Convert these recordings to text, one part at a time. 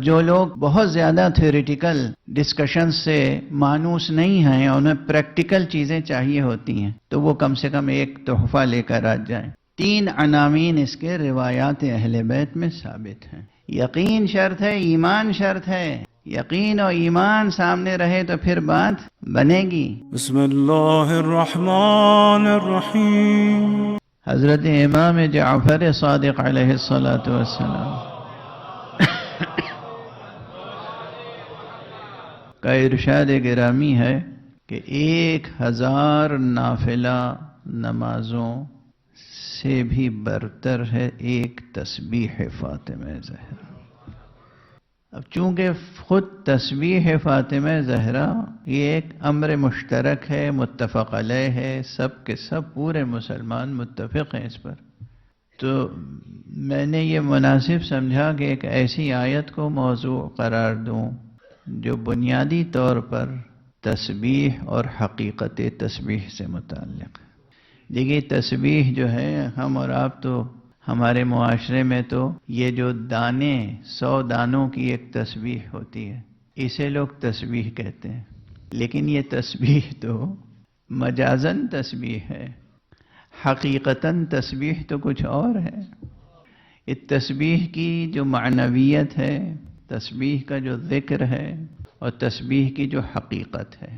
جو لوگ بہت زیادہ تھیوریٹیکل ڈسکشن سے مانوس نہیں ہیں اور انہیں پریکٹیکل چیزیں چاہیے ہوتی ہیں تو وہ کم سے کم ایک تحفہ لے کر آ جائیں۔ 3 عناوین اس کے روایات اہل بیت میں ثابت ہیں۔ یقین شرط ہے، ایمان شرط ہے۔ یقین اور ایمان سامنے رہے تو پھر بات بنے گی۔ بسم اللہ الرحمن الرحیم۔ حضرت امام جعفر صادق علیہ السلام کا ارشاد گرامی ہے کہ 1000 نافلہ نمازوں سے بھی برتر ہے ایک تسبیح فاطمہ زہرا۔ اب چونکہ خود تسبیح فاطمہ زہرا یہ ایک امر مشترک ہے، متفق علیہ ہے، سب کے سب پورے مسلمان متفق ہیں اس پر، تو میں نے یہ مناسب سمجھا کہ ایک ایسی آیت کو موضوع قرار دوں جو بنیادی طور پر تسبیح اور حقیقت تسبیح سے متعلق ہے۔ دیکھیے تسبیح جو ہے، ہم اور آپ تو ہمارے معاشرے میں تو یہ جو دانے 100 دانوں کی ایک تسبیح ہوتی ہے اسے لوگ تسبیح کہتے ہیں، لیکن یہ تسبیح تو مجازاً تسبیح ہے، حقیقتاً تسبیح تو کچھ اور ہے۔ اس تسبیح کی جو معنویت ہے، تسبیح کا جو ذکر ہے، اور تسبیح کی جو حقیقت ہے،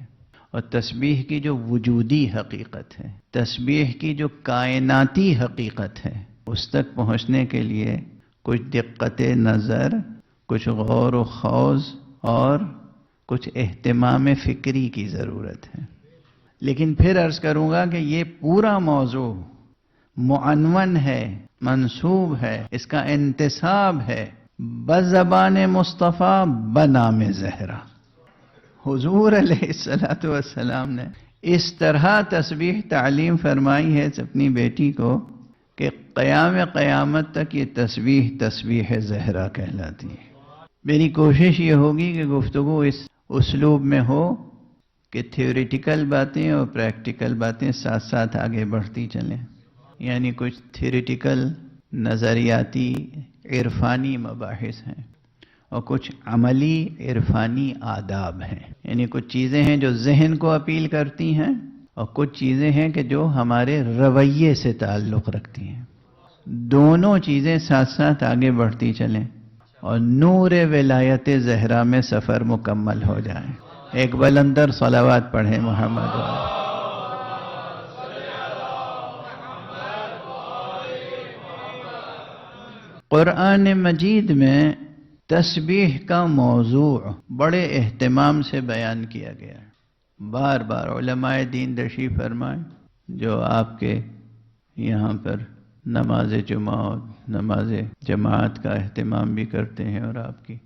اور تسبیح کی جو وجودی حقیقت ہے، تسبیح کی جو کائناتی حقیقت ہے، اس تک پہنچنے کے لیے کچھ دقت نظر، کچھ غور و خوض اور کچھ اہتمام فکری کی ضرورت ہے۔ لیکن پھر عرض کروں گا کہ یہ پورا موضوع معنون ہے، منسوب ہے، اس کا انتساب ہے بزبان مصطفیٰ بنام زہرا۔ حضور علیہ السلام نے اس طرح تسبیح تعلیم فرمائی ہے اپنی بیٹی کو کہ قیامت تک یہ تسبیح تسبیح زہرا کہلاتی ہے۔ میری کوشش یہ ہوگی کہ گفتگو اس اسلوب میں ہو کہ تھیوریٹیکل باتیں اور پریکٹیکل باتیں ساتھ ساتھ آگے بڑھتی چلیں، یعنی کچھ تھیوریٹیکل نظریاتی عرفانی مباحث ہیں اور کچھ عملی عرفانی آداب ہیں، یعنی کچھ چیزیں ہیں جو ذہن کو اپیل کرتی ہیں اور کچھ چیزیں ہیں کہ جو ہمارے رویے سے تعلق رکھتی ہیں۔ دونوں چیزیں ساتھ ساتھ آگے بڑھتی چلیں اور نور ولایت زہرا میں سفر مکمل ہو جائے۔ ایک بلندر صلوات پڑھیں محمد والے۔ قرآن مجید میں تسبیح کا موضوع بڑے اہتمام سے بیان کیا گیا ہے۔ بار بار علماء دین تشریف فرمائیں جو آپ کے یہاں پر نماز جمعہ اور نماز جماعت کا اہتمام بھی کرتے ہیں اور آپ کی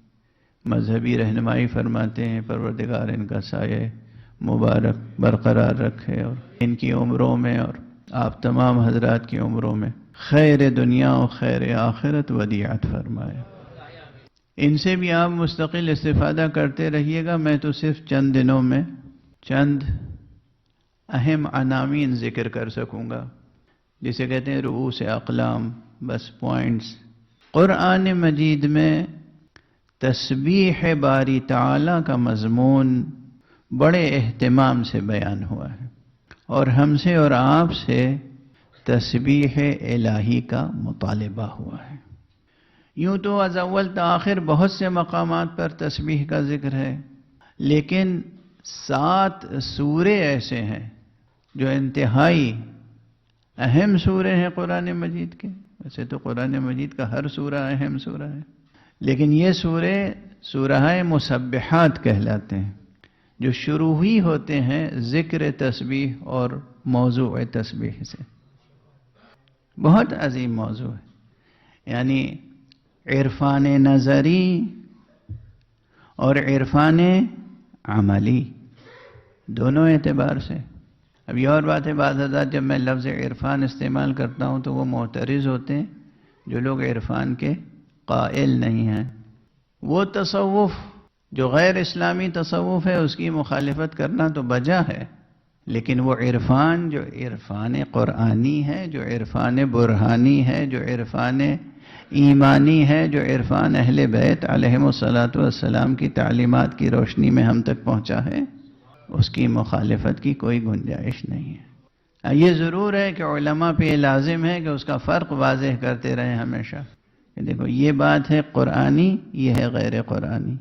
مذہبی رہنمائی فرماتے ہیں، پروردگار ان کا سایہ مبارک برقرار رکھے اور ان کی عمروں میں اور آپ تمام حضرات کی عمروں میں خیر دنیا و خیر آخرت ودیعت فرمائے۔ ان سے بھی آپ مستقل استفادہ کرتے رہیے گا۔ میں تو صرف چند دنوں میں چند اہم عناوین ذکر کر سکوں گا، جسے کہتے ہیں رؤوس اقلام، بس پوائنٹس۔ قرآن مجید میں تسبیح باری تعالیٰ کا مضمون بڑے اہتمام سے بیان ہوا ہے، اور ہم سے اور آپ سے تسبیح الہی کا مطالبہ ہوا ہے۔ یوں تو از اول تا آخر بہت سے مقامات پر تسبیح کا ذکر ہے، لیکن 7 سورے ایسے ہیں جو انتہائی اہم سورے ہیں قرآن مجید کے۔ ویسے تو قرآن مجید کا ہر سورہ اہم سورہ ہے، لیکن یہ سورے سورہ مسبحات کہلاتے ہیں، جو شروع ہی ہوتے ہیں ذکر تسبیح اور موضوع تسبیح سے۔ بہت عظیم موضوع ہے، یعنی عرفان نظری اور عرفان عملی دونوں اعتبار سے۔ اب یہ اور بات ہے، بعض حضرات جب میں لفظ عرفان استعمال کرتا ہوں تو وہ معترض ہوتے ہیں جو لوگ عرفان کے قائل نہیں ہیں۔ وہ تصوف جو غیر اسلامی تصوف ہے اس کی مخالفت کرنا تو بجا ہے، لیکن وہ عرفان جو عرفان قرآنی ہے، جو عرفان برہانی ہے، جو عرفان ایمانی ہے جو عرفان اہل بیت علیہم الصلاۃ والسلام کی تعلیمات کی روشنی میں ہم تک پہنچا ہے، اس کی مخالفت کی کوئی گنجائش نہیں ہے۔ یہ ضرور ہے کہ علماء پہ یہ لازم ہے کہ اس کا فرق واضح کرتے رہیں ہمیشہ کہ دیکھو یہ بات ہے قرآنی، یہ ہے غیر قرآنی،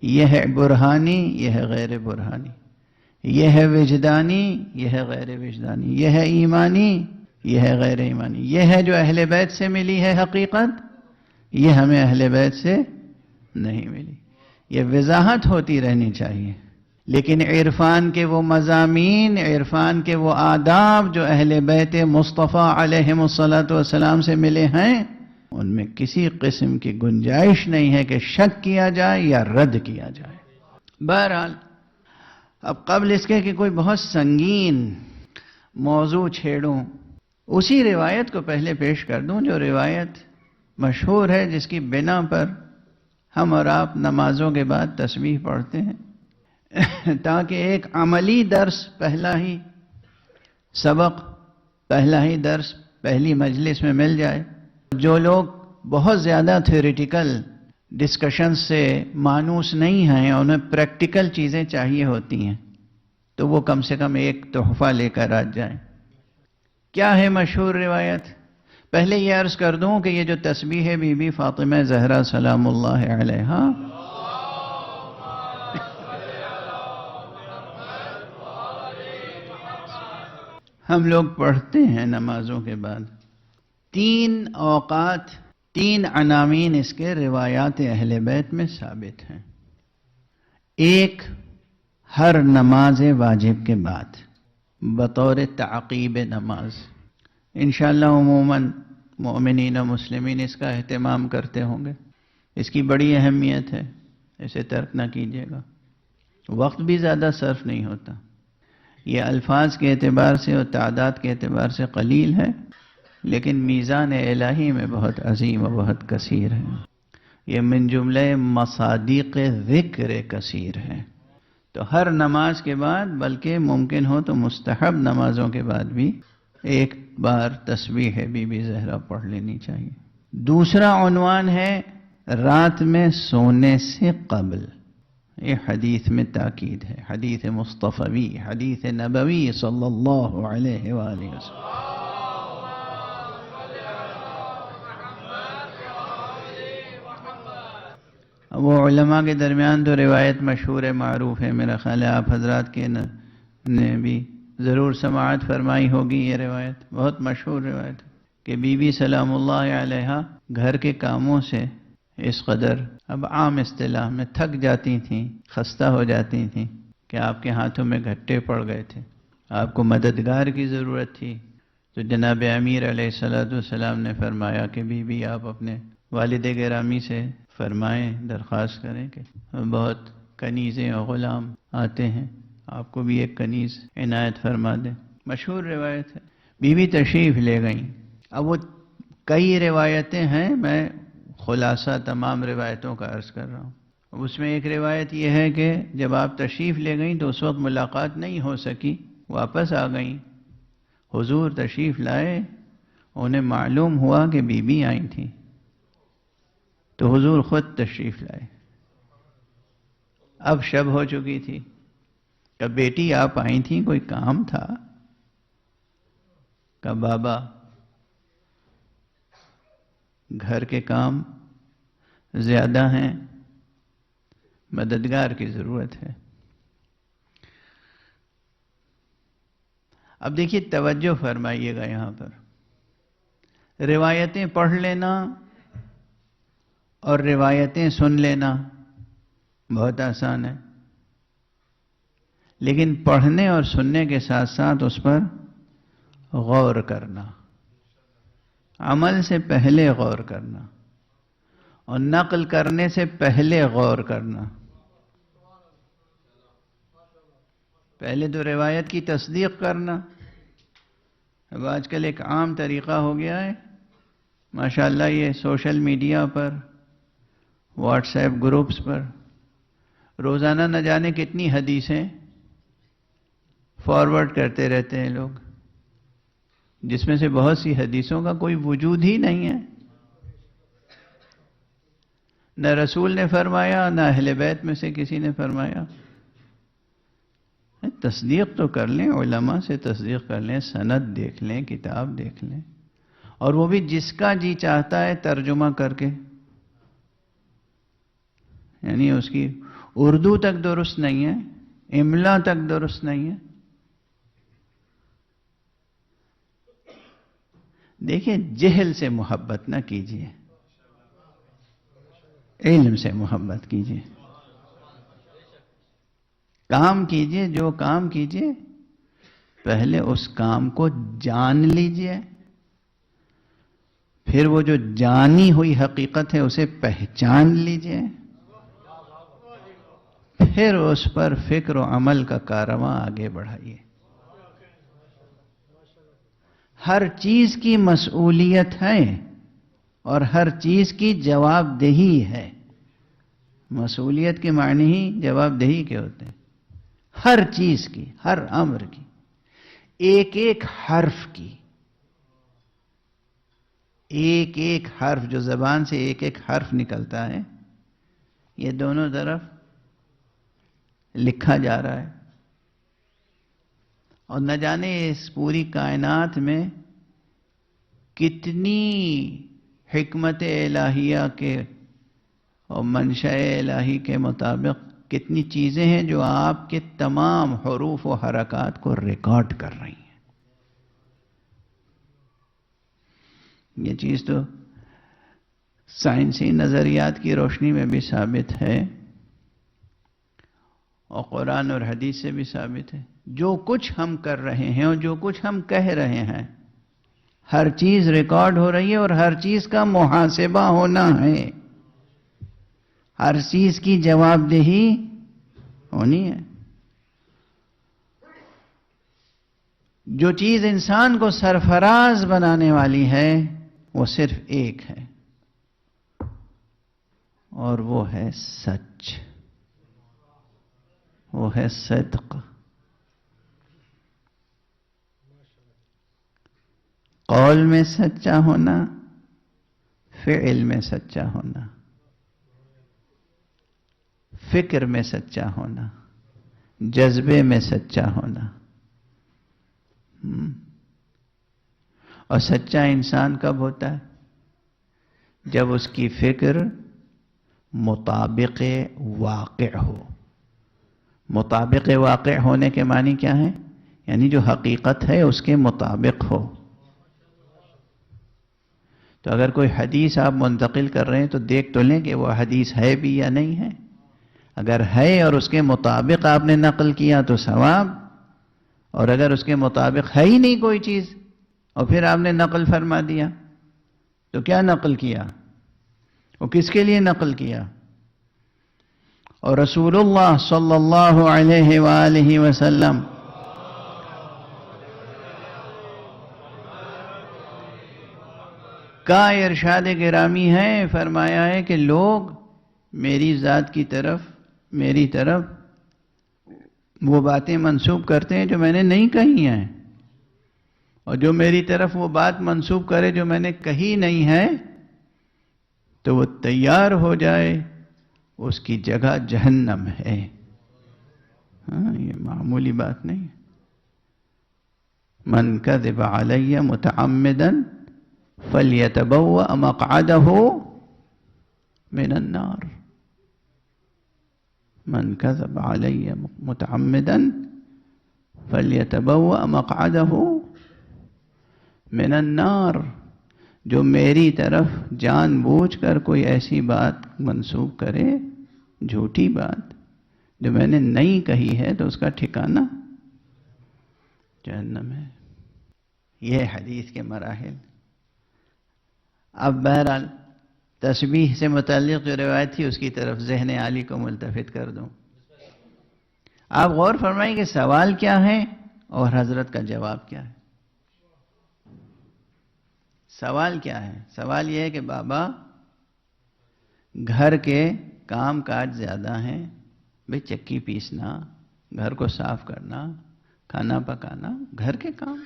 یہ ہے برہانی، یہ ہے غیر برہانی، یہ ہے وجدانی، یہ ہے غیر وجدانی، یہ ہے ایمانی، یہ ہے غیر ایمانی، یہ ہے جو اہل بیت سے ملی ہے حقیقت، یہ ہمیں اہل بیت سے نہیں ملی۔ یہ وضاحت ہوتی رہنی چاہیے، لیکن عرفان کے وہ مضامین، عرفان کے وہ آداب جو اہل بیت مصطفیٰ علیہم الصلاۃ والسلام سے ملے ہیں، ان میں کسی قسم کی گنجائش نہیں ہے کہ شک کیا جائے یا رد کیا جائے۔ بہرحال اب قبل اس کے کہ کوئی بہت سنگین موضوع چھیڑوں، اسی روایت کو پہلے پیش کر دوں جو روایت مشہور ہے، جس کی بنا پر ہم اور آپ نمازوں کے بعد تسبیح پڑھتے ہیں، تاکہ ایک عملی درس، پہلا ہی سبق، پہلا ہی درس پہلی مجلس میں مل جائے۔ جو لوگ بہت زیادہ تھیوریٹیکل ڈسکشن سے مانوس نہیں ہیں، انہیں پریکٹیکل چیزیں چاہیے ہوتی ہیں، تو وہ کم سے کم ایک تحفہ لے کر آ جائیں۔ کیا ہے مشہور روایت؟ پہلے یہ عرض کر دوں کہ یہ جو تسبیح ہے بی بی فاطمہ زہرا سلام اللہ علیہا، ہم لوگ پڑھتے ہیں نمازوں کے بعد۔ 3 اوقات، 3 عناوین اس کے روایات اہل بیت میں ثابت ہیں۔ ایک، ہر نماز واجب کے بعد بطور تعقیب نماز، انشاءاللہ عموماً مومنین و مسلمین اس کا اہتمام کرتے ہوں گے، اس کی بڑی اہمیت ہے، اسے ترک نہ کیجیے گا، وقت بھی زیادہ صرف نہیں ہوتا، یہ الفاظ کے اعتبار سے اور تعداد کے اعتبار سے قلیل ہے، لیکن میزان الہی میں بہت عظیم و بہت کثیر ہے، یہ من جملہ مصادیق ذکر کثیر ہے۔ تو ہر نماز کے بعد، بلکہ ممکن ہو تو مستحب نمازوں کے بعد بھی ایک بار تسبیح بی بی زہرا پڑھ لینی چاہیے۔ دوسرا عنوان ہے رات میں سونے سے قبل، یہ حدیث میں تاکید ہے، حدیث مصطفی، حدیث نبوی صلی اللہ علیہ وآلہ وسلم۔ وہ علماء کے درمیان تو روایت مشہور ہے، معروف ہے، میرا خیال ہے آپ حضرات کے نے بھی ضرور سماعت فرمائی ہوگی۔ یہ روایت بہت مشہور روایت ہے کہ بی بی سلام اللہ علیہا گھر کے کاموں سے اس قدر اب عام اصطلاح میں تھک جاتی تھیں، خستہ ہو جاتی تھیں کہ آپ کے ہاتھوں میں گھٹے پڑ گئے تھے، آپ کو مددگار کی ضرورت تھی۔ تو جناب امیر علیہ السلام نے فرمایا کہ بی بی آپ اپنے والد گرامی سے فرمائیں، درخواست کریں کہ بہت کنیزیں اور غلام آتے ہیں، آپ کو بھی ایک کنیز عنایت فرما دیں۔ مشہور روایت ہے۔ بی بی تشریف لے گئیں۔ اب وہ کئی روایتیں ہیں، میں خلاصہ تمام روایتوں کا عرض کر رہا ہوں۔ اس میں ایک روایت یہ ہے کہ جب آپ تشریف لے گئیں تو اس وقت ملاقات نہیں ہو سکی، واپس آ گئیں، حضور تشریف لائے، انہیں معلوم ہوا کہ بی بی آئی تھیں، تو حضور خود تشریف لائے۔ اب شب ہو چکی تھی، کہ بیٹی آپ آئی تھیں، کوئی کام تھا؟ کہ بابا گھر کے کام زیادہ ہیں، مددگار کی ضرورت ہے۔ اب دیکھیے توجہ فرمائیے گا یہاں پر، روایتیں پڑھ لینا اور روایتیں سن لینا بہت آسان ہے، لیکن پڑھنے اور سننے کے ساتھ ساتھ اس پر غور کرنا، عمل سے پہلے غور کرنا اور نقل کرنے سے پہلے غور کرنا۔ پہلے تو روایت کی تصدیق کرنا۔ اب آج کل ایک عام طریقہ ہو گیا ہے، ماشاءاللہ، یہ سوشل میڈیا پر، واٹس ایپ گروپس پر روزانہ نہ جانے کتنی حدیثیں فارورڈ کرتے رہتے ہیں لوگ، جس میں سے بہت سی حدیثوں کا کوئی وجود ہی نہیں ہے، نہ رسول نے فرمایا، نہ اہل بیت میں سے کسی نے فرمایا۔ تصدیق تو کر لیں، علماء سے تصدیق کر لیں، سند دیکھ لیں، کتاب دیکھ لیں، اور وہ بھی جس کا جی چاہتا ہے ترجمہ کر کے، یعنی اس کی اردو تک درست نہیں ہے، املا تک درست نہیں ہے۔ دیکھیں، جہل سے محبت نہ کیجیے، علم سے محبت کیجیے۔ کام کیجیے، جو کام کیجیے پہلے اس کام کو جان لیجیے، پھر وہ جو جانی ہوئی حقیقت ہے اسے پہچان لیجیے، پھر اس پر فکر و عمل کا کارواں آگے بڑھائیے۔ ہر چیز کی مسئولیت ہے اور ہر چیز کی جواب دہی ہے۔ مسئولیت کے معنی ہی جواب دہی کے ہوتے ہیں، ہر چیز کی، ہر امر کی، ایک ایک حرف کی، ایک ایک حرف جو زبان سے ایک ایک حرف نکلتا ہے، یہ دونوں طرف لکھا جا رہا ہے۔ اور نہ جانے اس پوری کائنات میں کتنی حکمت الہیہ کے اور منشاء الہی کے مطابق کتنی چیزیں ہیں جو آپ کے تمام حروف و حرکات کو ریکارڈ کر رہی ہیں۔ یہ چیز تو سائنسی نظریات کی روشنی میں بھی ثابت ہے اور قرآن اور حدیث سے بھی ثابت ہے۔ جو کچھ ہم کر رہے ہیں اور جو کچھ ہم کہہ رہے ہیں، ہر چیز ریکارڈ ہو رہی ہے اور ہر چیز کا محاسبہ ہونا ہے، ہر چیز کی جواب دہی ہونی ہے۔ جو چیز انسان کو سرفراز بنانے والی ہے وہ صرف ایک ہے، اور وہ ہے سچ، وہ ہے صدق۔ قول میں سچا ہونا، فعل میں سچا ہونا، فکر میں سچا ہونا، جذبے میں سچا ہونا۔ اور سچا انسان کب ہوتا ہے؟ جب اس کی فکر مطابق واقع ہو۔ مطابق واقع ہونے کے معنی کیا ہے؟ یعنی جو حقیقت ہے اس کے مطابق ہو۔ تو اگر کوئی حدیث آپ منتقل کر رہے ہیں تو دیکھ تو لیں کہ وہ حدیث ہے بھی یا نہیں ہے۔ اگر ہے اور اس کے مطابق آپ نے نقل کیا تو ثواب، اور اگر اس کے مطابق ہے ہی نہیں کوئی چیز اور پھر آپ نے نقل فرما دیا تو کیا نقل کیا؟ وہ کس کے لیے نقل کیا؟ اور رسول اللہ صلی اللہ علیہ وآلہ وسلم کا ارشاد گرامی ہے، فرمایا ہے کہ لوگ میری ذات کی طرف، میری طرف وہ باتیں منسوب کرتے ہیں جو میں نے نہیں کہی ہیں، اور جو میری طرف وہ بات منسوب کرے جو میں نے کہی نہیں ہے تو وہ تیار ہو جائے، اس کی جگہ جہنم ہے۔ ہاں، یہ معمولی بات نہیں ہے۔ من کذب علی متعمدا فلیتبوأ مقعدہ من النار۔ من کذب علی متعمدا فلیتبوأ مقعدہ من النار۔ جو میری طرف جان بوجھ کر کوئی ایسی بات منسوب کرے، جھوٹی بات جو میں نے نہیں کہی ہے، تو اس کا ٹھکانہ جہنم ہے۔ یہ حدیث کے مراحل۔ اب بہرحال تسبیح سے متعلق جو روایت تھی اس کی طرف ذہن عالی کو ملتفت کر دوں۔ آپ غور فرمائیں کہ سوال کیا ہے اور حضرت کا جواب کیا ہے۔ سوال کیا ہے؟ سوال یہ ہے کہ بابا گھر کے کام کاج زیادہ ہیں، بھئی چکی پیسنا، گھر کو صاف کرنا، کھانا پکانا، گھر کے کام،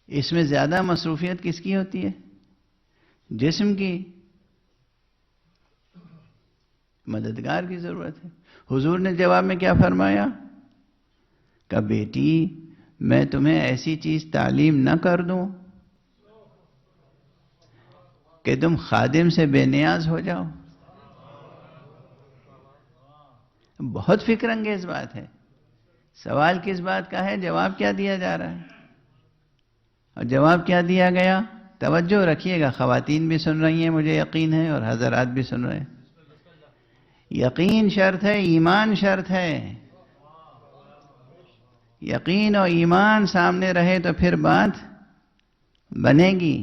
اس میں زیادہ مصروفیت کس کی ہوتی ہے؟ جسم کی۔ مددگار کی ضرورت ہے۔ حضور نے جواب میں کیا فرمایا؟ کہ بیٹی میں تمہیں ایسی چیز تعلیم نہ کر دوں کہ تم خادم سے بے نیاز ہو جاؤ۔ بہت فکر انگیز بات ہے۔ سوال کس بات کا ہے، جواب کیا دیا جا رہا ہے؟ اور جواب کیا دیا گیا؟ توجہ رکھیے گا، خواتین بھی سن رہی ہیں مجھے یقین ہے، اور حضرات بھی سن رہے ہیں۔ یقین شرط ہے، ایمان شرط ہے۔ یقین اور ایمان سامنے رہے تو پھر بات بنے گی۔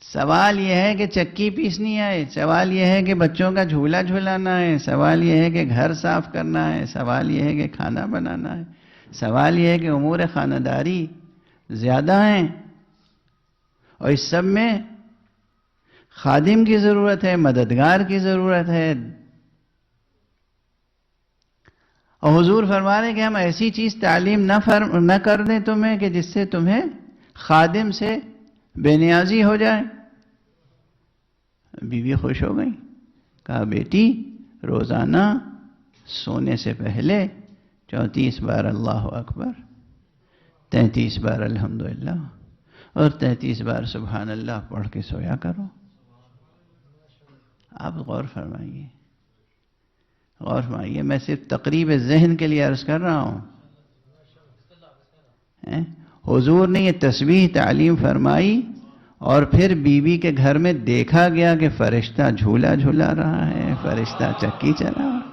سوال یہ ہے کہ چکی پیسنی ہے، سوال یہ ہے کہ بچوں کا جھولا جھولانا ہے، سوال یہ ہے کہ گھر صاف کرنا ہے، سوال یہ ہے کہ کھانا بنانا ہے، سوال یہ ہے کہ امور خانہ داری زیادہ ہیں، اور اس سب میں خادم کی ضرورت ہے، مددگار کی ضرورت ہے۔ اور حضور فرما رہے ہیں کہ ہم ایسی چیز تعلیم نہ کر دیں تمہیں کہ جس سے تمہیں خادم سے بے نیازی ہو جائے۔ بیوی خوش ہو گئی، کہا بیٹی روزانہ سونے سے پہلے 34 بار اللہ اکبر، 33 بار الحمدللہ اور 33 بار سبحان اللہ پڑھ کے سویا کرو۔ آپ غور فرمائیے، غور فرمائیے، میں صرف تقریب ذہن کے لیے عرض کر رہا ہوں۔ حضور نے یہ تسبیح تعلیم فرمائی، اور پھر بیوی کے گھر میں دیکھا گیا کہ فرشتہ جھولا جھولا رہا ہے، فرشتہ چکی چلا رہا ہے۔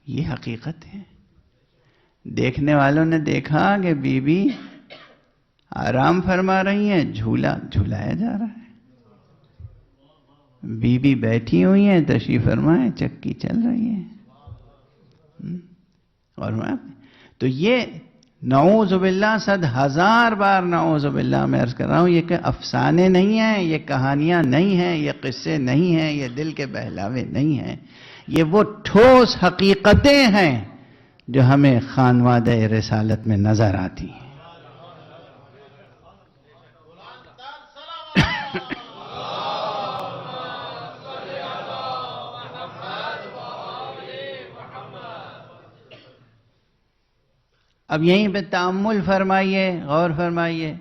یہ حقیقت ہے۔ دیکھنے والوں نے دیکھا کہ بی بی آرام فرما رہی ہیں، جھولا جھولایا جا رہا ہے، بی بی بیٹھی ہوئی ہیں، تشریف فرمائیں، چکی چل رہی ہے۔ اور تو یہ نعوذ باللہ 100,000 بار نعوذ باللہ میں عرض کر رہا ہوں، یہ کہ افسانے نہیں ہیں، یہ کہانیاں نہیں ہیں، یہ قصے نہیں ہیں، یہ دل کے بہلاوے نہیں ہیں، یہ وہ ٹھوس حقیقتیں ہیں جو ہمیں خانوادہ رسالت میں نظر آتی ہیں۔ اب یہیں پہ تأمل فرمائیے، غور فرمائیے،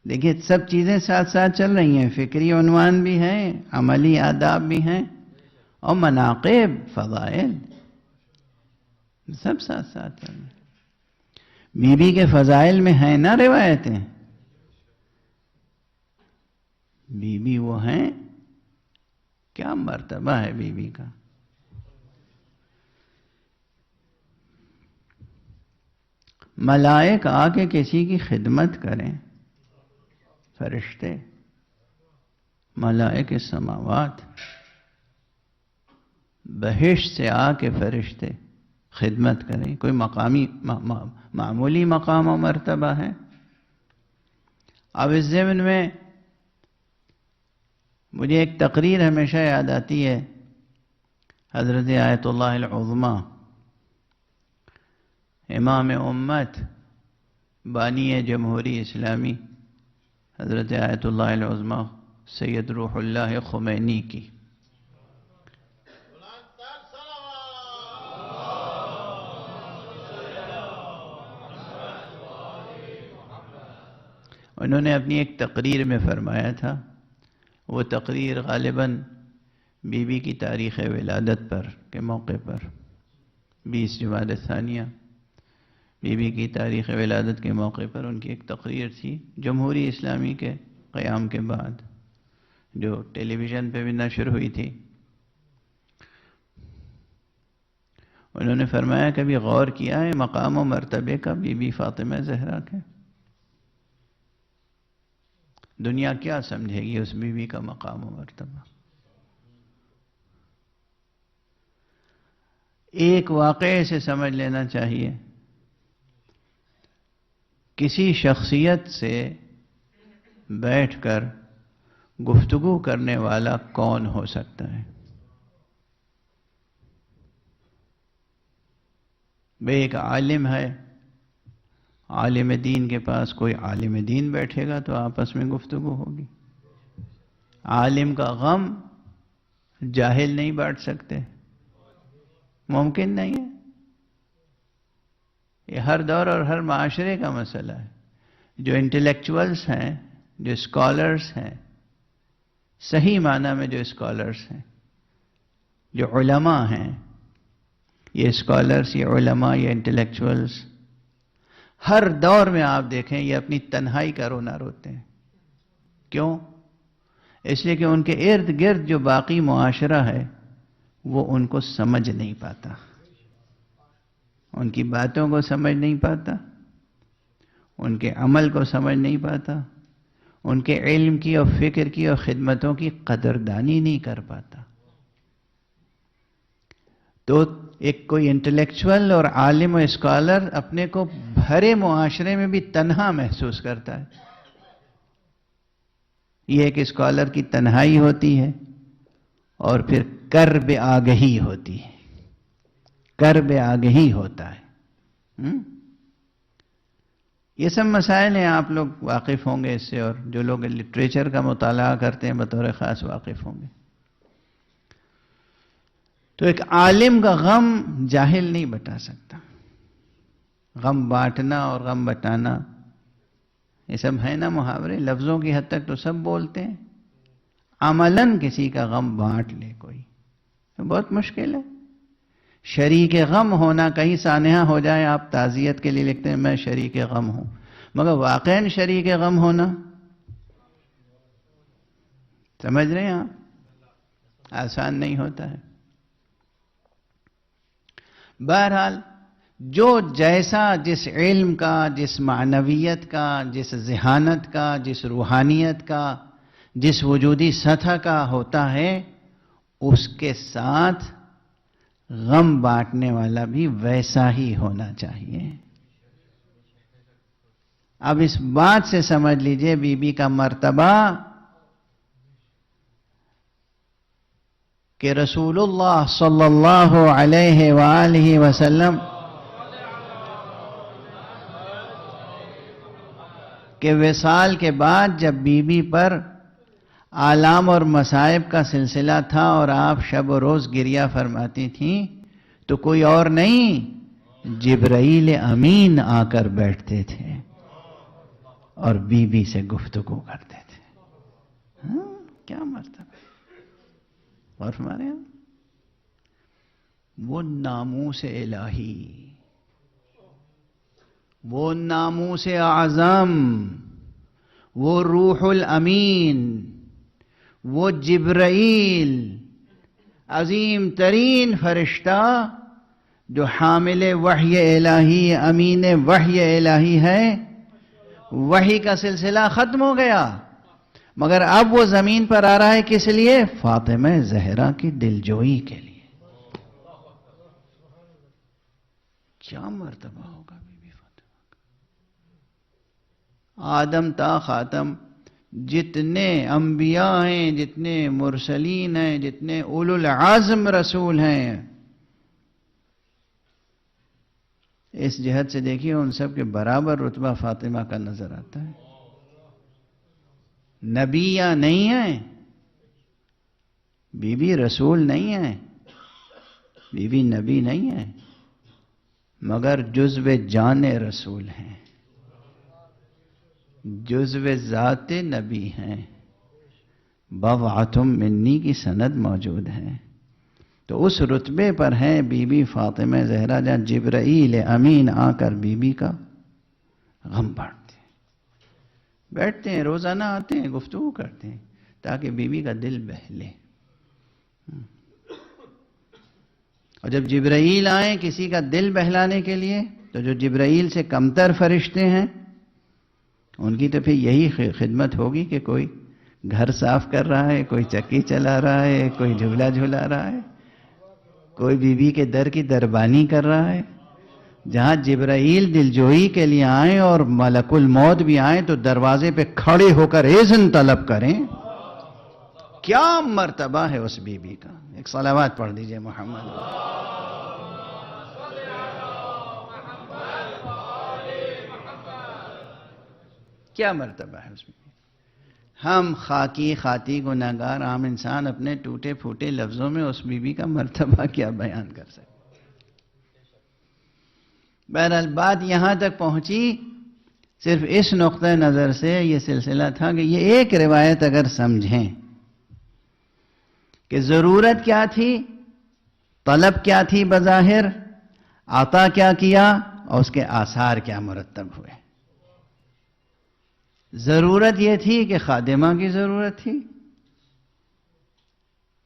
دیکھیے سب چیزیں ساتھ ساتھ چل رہی ہیں، فکری عنوان بھی ہیں، عملی آداب بھی ہیں، اور مناقب، فضائل سب ساتھ ساتھ چل رہے ہیں۔ بی بی کے فضائل میں ہیں نا روایتیں، بی بی وہ ہیں، کیا مرتبہ ہے بی بی کا۔ ملائک آ کے کسی کی خدمت کریں، فرشتے، ملائک السماوات، بہشت سے آ کے فرشتے خدمت کریں، کوئی مقامی معمولی مقام و مرتبہ ہے۔ اب اس ضمن میں مجھے ایک تقریر ہمیشہ یاد آتی ہے، حضرت آیت اللہ العظمیٰ، امام امت، بانی جمہوری اسلامی، حضرت آیت اللہ العظمیٰ سید روح اللہ خمینی کی۔ انہوں نے اپنی ایک تقریر میں فرمایا تھا، وہ تقریر غالباً بی بی کی تاریخ ولادت پر کے موقع پر 20 جمادی الثانیہ، بی بی کی تاریخ ولادت کے موقع پر ان کی ایک تقریر تھی جمہوری اسلامی کے قیام کے بعد، جو ٹیلی ویژن پہ بھی نشر ہوئی تھی۔ انہوں نے فرمایا کبھی غور کیا ہے مقام و مرتبے کا بی بی فاطمہ زہرا کے؟ دنیا کیا سمجھے گی اس بی بی کا مقام و مرتبہ؟ ایک واقعے سے سمجھ لینا چاہیے۔ کسی شخصیت سے بیٹھ کر گفتگو کرنے والا کون ہو سکتا ہے؟ بے ایک عالم ہے، عالم دین کے پاس کوئی عالم دین بیٹھے گا تو آپس میں گفتگو ہوگی۔ عالم کا غم جاہل نہیں بانٹ سکتے، ممکن نہیں ہے۔ یہ ہر دور اور ہر معاشرے کا مسئلہ ہے۔ جو انٹلیکچوئلز ہیں، جو اسکالرز ہیں، صحیح معنی میں جو اسکالرز ہیں، جو علماء ہیں، یہ اسکالرز، یہ علماء، یہ انٹلیکچوئلز، ہر دور میں آپ دیکھیں یہ اپنی تنہائی کا رونا روتے ہیں۔ کیوں؟ اس لیے کہ ان کے ارد گرد جو باقی معاشرہ ہے وہ ان کو سمجھ نہیں پاتا، ان کی باتوں کو سمجھ نہیں پاتا، ان کے عمل کو سمجھ نہیں پاتا، ان کے علم کی اور فکر کی اور خدمتوں کی قدردانی نہیں کر پاتا۔ تو ایک کوئی انٹلیکچوئل اور عالم و اسکالر اپنے کو بھرے معاشرے میں بھی تنہا محسوس کرتا ہے۔ یہ ایک اسکالر کی تنہائی ہوتی ہے، اور پھر کرب آگہی ہوتی ہے، کرب آگہی ہوتا ہے۔ یہ سب مسائل ہیں، آپ لوگ واقف ہوں گے اس سے، اور جو لوگ لٹریچر کا مطالعہ کرتے ہیں بطور خاص واقف ہوں گے۔ تو ایک عالم کا غم جاہل نہیں بتا سکتا۔ غم بانٹنا اور غم بٹانا یہ سب ہے نا محاورے، لفظوں کی حد تک تو سب بولتے ہیں۔ عملاً کسی کا غم بانٹ لے کوئی تو بہت مشکل ہے۔ شریک غم ہونا کہیں سانحہ ہو جائے، آپ تعزیت کے لیے لکھتے ہیں میں شریک غم ہوں، مگر واقعاً شریک غم ہونا، سمجھ رہے ہیں آپ، آسان نہیں ہوتا ہے۔ بہرحال جو جیسا جس علم کا، جس معنویت کا، جس ذہانت کا، جس روحانیت کا، جس وجودی سطح کا ہوتا ہے، اس کے ساتھ غم بانٹنے والا بھی ویسا ہی ہونا چاہیے۔ اب اس بات سے سمجھ لیجئے بی بی کا مرتبہ کہ رسول اللہ صلی اللہ علیہ وآلہ وسلم کے وصال کے بعد جب بی بی پر آلام اور مصائب کا سلسلہ تھا اور آپ شب و روز گریہ فرماتی تھیں، تو کوئی اور نہیں جبرائیل امین آ کر بیٹھتے تھے اور بی بی سے گفتگو کرتے تھے۔ کیا مرتبہ! اور ہمارے یہاں وہ ناموس الہی، وہ ناموس اعظم، وہ روح الامین، وہ جبرائیل، عظیم ترین فرشتہ جو حامل وحی الہی، امین وحی الہی ہے، وحی کا سلسلہ ختم ہو گیا، مگر اب وہ زمین پر آ رہا ہے کس لیے؟ فاطمہ زہرا کی دلجوئی کے لیے۔ کیا مرتبہ ہوگا بی بی فاطمہ کا! آدم تا خاتم جتنے انبیاء ہیں، جتنے مرسلین ہیں، جتنے اولو العزم رسول ہیں، اس جہت سے دیکھیے ان سب کے برابر رتبہ فاطمہ کا نظر آتا ہے۔ نبی یا نہیں ہیں، بی بی رسول نہیں ہیں، بی بی نبی نہیں ہیں، مگر جزو جان رسول ہیں، جزو ذات نبی ہیں، بضعۃ منی کی سند موجود ہے۔ تو اس رتبے پر ہیں بی بی فاطمہ زہرا جہاں جبرائیل امین آ کر بی بی کا غم بانٹتے ہیں، بیٹھتے ہیں، روزانہ آتے ہیں، گفتگو کرتے ہیں تاکہ بی بی کا دل بہلے۔ اور جب جبرائیل آئیں کسی کا دل بہلانے کے لیے تو جو جبرائیل سے کمتر فرشتے ہیں ان کی تو پھر یہی خدمت ہوگی کہ کوئی گھر صاف کر رہا ہے، کوئی چکی چلا رہا ہے، کوئی جھولا جھولا رہا ہے، کوئی بی بی کے در کی دربانی کر رہا ہے، جہاں جبرائیل دلجوئی کے لیے آئیں اور ملک الموت بھی آئیں تو دروازے پہ کھڑے ہو کر اذن طلب کریں. کیا مرتبہ ہے اس بی بی کا. ایک صلوات پڑھ دیجئے محمد. کیا مرتبہ ہے اس بی بی. ہم خاکی خاطی گناہگار عام انسان اپنے ٹوٹے پھوٹے لفظوں میں اس بی بی کا مرتبہ کیا بیان کر سکتے. بہرحال بات یہاں تک پہنچی صرف اس نقطہ نظر سے یہ سلسلہ تھا کہ یہ ایک روایت اگر سمجھیں کہ ضرورت کیا تھی، طلب کیا تھی بظاہر، عطا کیا کیا اور اس کے آثار کیا مرتب ہوئے. ضرورت یہ تھی کہ خادمہ کی ضرورت تھی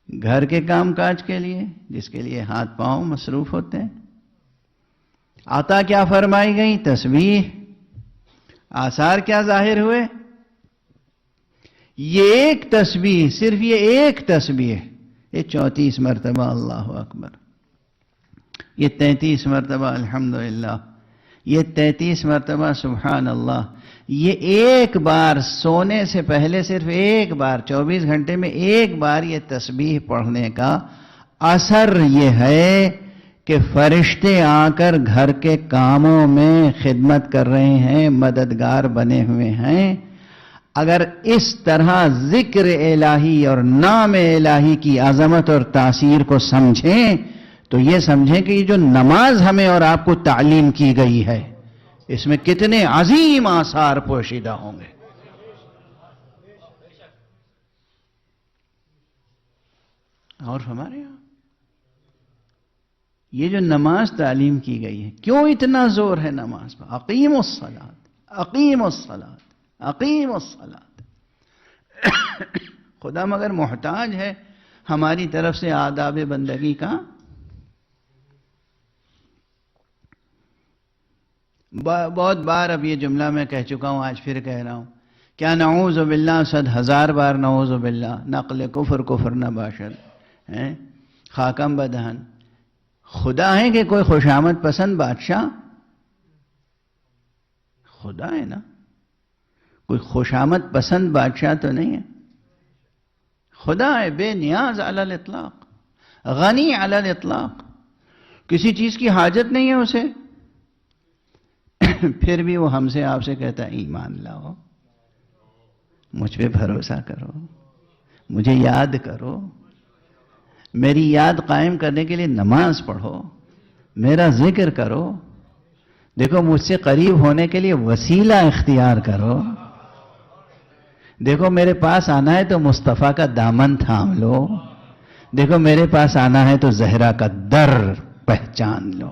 گھر کے کام کاج کے لیے جس کے لیے ہاتھ پاؤں مصروف ہوتے ہیں. عطا کیا فرمائی گئی؟ تسبیح. آثار کیا ظاہر ہوئے؟ یہ ایک تسبیح، صرف یہ ایک تسبیح، یہ 34 مرتبہ اللہ اکبر، یہ 33 مرتبہ الحمدللہ، یہ 33 مرتبہ سبحان اللہ. یہ ایک بار سونے سے پہلے صرف ایک بار 24 گھنٹے میں ایک بار یہ تسبیح پڑھنے کا اثر یہ ہے کہ فرشتے آ کر گھر کے کاموں میں خدمت کر رہے ہیں، مددگار بنے ہوئے ہیں. اگر اس طرح ذکر الہی اور نام الہی کی عظمت اور تاثیر کو سمجھیں تو یہ سمجھیں کہ یہ جو نماز ہمیں اور آپ کو تعلیم کی گئی ہے اس میں کتنے عظیم آثار پوشیدہ ہوں گے. اور ہمارے یہاں یہ جو نماز تعلیم کی گئی ہے، کیوں اتنا زور ہے نماز پر؟ اقیموا الصلاۃ، اقیموا الصلاۃ، اقیموا الصلاۃ. خدا مگر محتاج ہے ہماری طرف سے آداب بندگی کا. بہت بار اب یہ جملہ میں کہہ چکا ہوں، آج پھر کہہ رہا ہوں. کیا نعوذ باللہ 100,000 بار نعوذ باللہ، نقل کفر کفر نہ باشد، خاکم بدہن. خدا ہے کہ کوئی خوشامد پسند بادشاہ؟ خدا ہے نا، کوئی خوشامد پسند بادشاہ تو نہیں ہے. خدا ہے بے نیاز علی الاطلاق، غنی علی الاطلاق، کسی چیز کی حاجت نہیں ہے اسے. پھر بھی وہ ہم سے آپ سے کہتا ہے ایمان لاؤ، مجھ پہ بھروسہ کرو، مجھے یاد کرو، میری یاد قائم کرنے کے لیے نماز پڑھو، میرا ذکر کرو، دیکھو مجھ سے قریب ہونے کے لیے وسیلہ اختیار کرو. دیکھو میرے پاس آنا ہے تو مصطفیٰ کا دامن تھام لو، دیکھو میرے پاس آنا ہے تو زہرا کا در پہچان لو.